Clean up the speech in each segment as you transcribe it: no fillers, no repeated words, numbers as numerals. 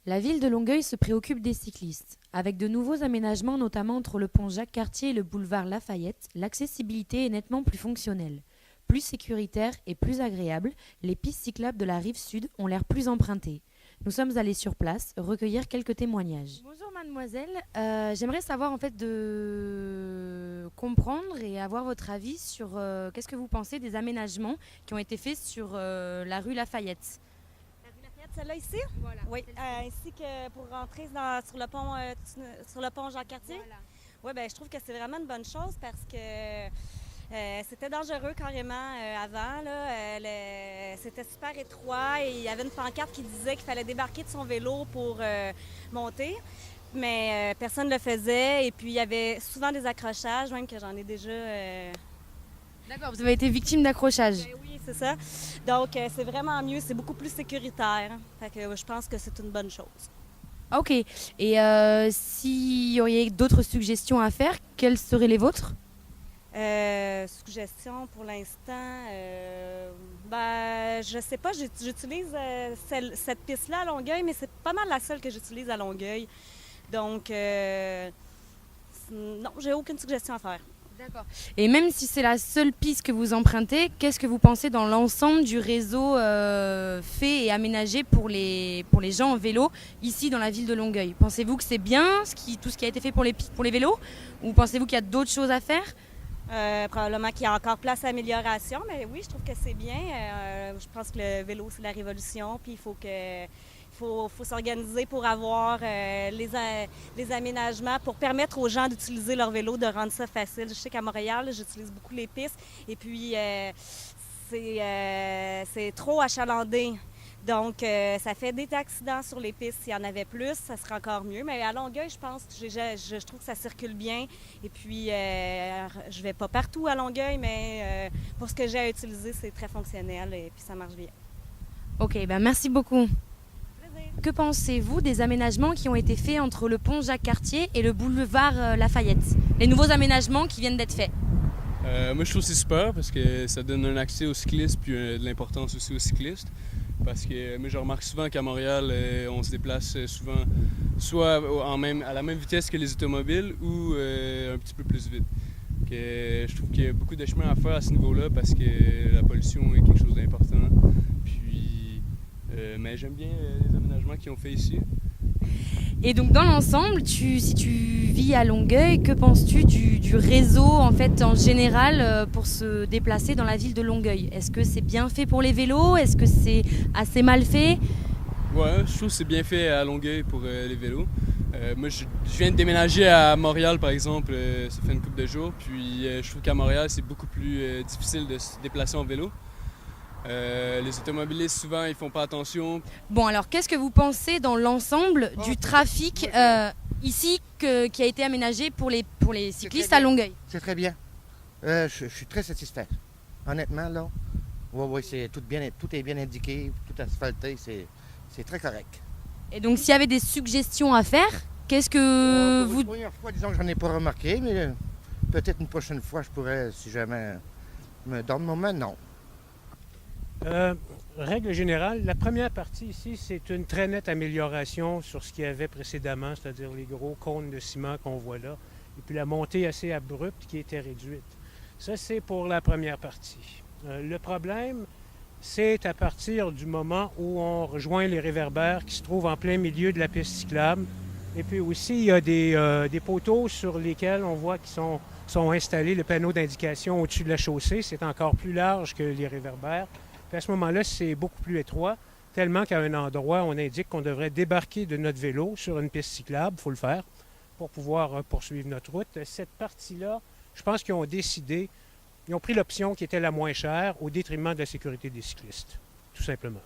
La ville de Longueuil se préoccupe des cyclistes. Avec de nouveaux aménagements, notamment entre le pont Jacques-Cartier et le boulevard Lafayette, l'accessibilité est nettement plus fonctionnelle. Plus sécuritaire et plus agréable, les pistes cyclables de la rive sud ont l'air plus empruntées. Nous sommes allés sur place recueillir quelques témoignages. Bonjour mademoiselle, j'aimerais savoir en fait de comprendre et avoir votre avis sur qu'est-ce que vous pensez des aménagements qui ont été faits sur la rue Lafayette. La rue Lafayette, celle-là ici? Voilà. Oui, ainsi que pour rentrer sur le pont Jacques-Cartier. Voilà. Oui, bien, je trouve que c'est vraiment une bonne chose parce que c'était dangereux carrément avant. Là. C'était super étroit et il y avait une pancarte qui disait qu'il fallait débarquer de son vélo pour monter. Mais personne ne le faisait et puis il y avait souvent des accrochages, même que j'en ai déjà... D'accord, vous avez été victime d'accrochage. Ben oui, c'est ça. Donc, c'est vraiment mieux, c'est beaucoup plus sécuritaire. Fait que je pense que c'est une bonne chose. Ok, et s'il y aurait d'autres suggestions à faire, quelles seraient les vôtres? Suggestion pour l'instant, ben, je sais pas, j'utilise cette piste-là à Longueuil, mais c'est pas mal la seule que j'utilise à Longueuil. Donc, non, j'ai aucune suggestion à faire. D'accord. Et même si c'est la seule piste que vous empruntez, qu'est-ce que vous pensez dans l'ensemble du réseau fait et aménagé pour les gens en vélo ici dans la ville de Longueuil? Pensez-vous que c'est bien tout ce qui a été fait pour les vélos ou pensez-vous qu'il y a d'autres choses à faire? Probablement qu'il y a encore place à amélioration, mais oui, je trouve que c'est bien. Je pense que le vélo, c'est la révolution, puis il faut s'organiser pour avoir les aménagements, pour permettre aux gens d'utiliser leur vélo, de rendre ça facile. Je sais qu'à Montréal, j'utilise beaucoup les pistes, et puis c'est trop achalandé. Donc, ça fait des accidents sur les pistes. S'il y en avait plus, ça serait encore mieux. Mais à Longueuil, je pense, je trouve que ça circule bien. Et puis, je vais pas partout à Longueuil, mais pour ce que j'ai à utiliser, c'est très fonctionnel et puis ça marche bien. Ok, ben merci beaucoup. Plaisir. Que pensez-vous des aménagements qui ont été faits entre le pont Jacques-Cartier et le boulevard Lafayette? Les nouveaux aménagements qui viennent d'être faits. Moi, je trouve que c'est super parce que ça donne un accès aux cyclistes puis de l'importance aussi aux cyclistes. Parce que moi, je remarque souvent qu'à Montréal, on se déplace souvent soit à la même vitesse que les automobiles ou un petit peu plus vite. Je trouve qu'il y a beaucoup de chemin à faire à ce niveau-là parce que la pollution est quelque chose d'important. Puis, mais j'aime bien les aménagements qu'ils ont fait ici. Et donc dans l'ensemble, si tu vis à Longueuil, que penses-tu du réseau en fait en général pour se déplacer dans la ville de Longueuil? Est-ce que c'est bien fait pour les vélos? Est-ce que c'est assez mal fait? Ouais, je trouve que c'est bien fait à Longueuil pour les vélos. Moi, je viens de déménager à Montréal, par exemple, ça fait une couple de jours. Puis je trouve qu'à Montréal, c'est beaucoup plus difficile de se déplacer en vélo. Les automobilistes, souvent, ils font pas attention. Bon, alors qu'est-ce que vous pensez dans l'ensemble du trafic ici qui a été aménagé pour les cyclistes à Longueuil? C'est très bien. Je suis très satisfait. Honnêtement, là, oui, tout est bien indiqué, tout asphalté, c'est très correct. Et donc s'il y avait des suggestions à faire, qu'est-ce que Pour vous... la première fois, disons que j'en ai pas remarqué, mais peut-être une prochaine fois, je pourrais, si jamais dans le moment, non. Règle générale, la première partie ici, c'est une très nette amélioration sur ce qu'il y avait précédemment, c'est-à-dire les gros cônes de ciment qu'on voit là, et puis la montée assez abrupte qui était réduite. Ça, c'est pour la première partie. Le problème, c'est à partir du moment où on rejoint les réverbères qui se trouvent en plein milieu de la piste cyclable. Et puis aussi, il y a des poteaux sur lesquels on voit qu'ils sont installés, le panneau d'indication au-dessus de la chaussée. C'est encore plus large que les réverbères. Puis à ce moment-là, c'est beaucoup plus étroit, tellement qu'à un endroit, on indique qu'on devrait débarquer de notre vélo sur une piste cyclable, il faut le faire, pour pouvoir poursuivre notre route. Cette partie-là, je pense qu'ils ont décidé, ils ont pris l'option qui était la moins chère au détriment de la sécurité des cyclistes, tout simplement.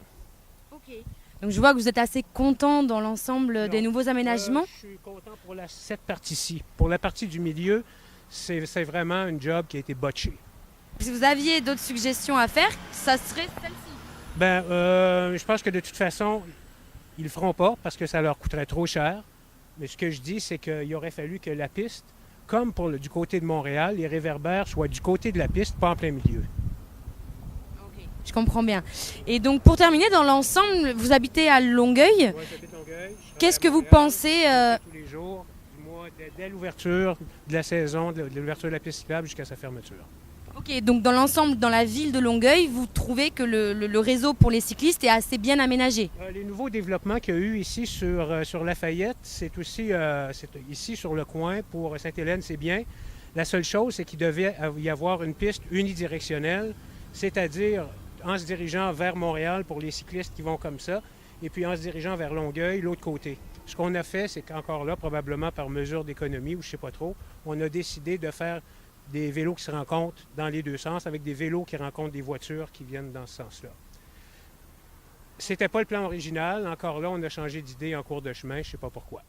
Ok. Donc je vois que vous êtes assez content dans l'ensemble des nouveaux aménagements. Je suis content pour cette partie-ci. Pour la partie du milieu, c'est vraiment un job qui a été botché. Si vous aviez d'autres suggestions à faire, ça serait celle-ci. Je pense que de toute façon, ils le feront pas parce que ça leur coûterait trop cher. Mais ce que je dis, c'est qu'il aurait fallu que la piste, comme du côté de Montréal, les réverbères soient du côté de la piste, pas en plein milieu. Ok. Je comprends bien. Et donc, pour terminer, dans l'ensemble, vous habitez à Longueuil. Moi, j'habite Longueuil. Qu'est-ce que vous pensez Tous les jours, du mois, dès l'ouverture de la saison, de l'ouverture de la piste cyclable jusqu'à sa fermeture. Ok, donc dans l'ensemble, dans la ville de Longueuil, vous trouvez que le réseau pour les cyclistes est assez bien aménagé? Les nouveaux développements qu'il y a eu ici sur Lafayette, c'est aussi ici sur le coin pour Sainte-Hélène, c'est bien. La seule chose, c'est qu'il devait y avoir une piste unidirectionnelle, c'est-à-dire en se dirigeant vers Montréal pour les cyclistes qui vont comme ça, et puis en se dirigeant vers Longueuil, l'autre côté. Ce qu'on a fait, c'est qu'encore là, probablement par mesure d'économie ou je ne sais pas trop, on a décidé de faire des vélos qui se rencontrent dans les deux sens, avec des vélos qui rencontrent des voitures qui viennent dans ce sens-là. C'était pas le plan original. Encore là, on a changé d'idée en cours de chemin. Je ne sais pas pourquoi.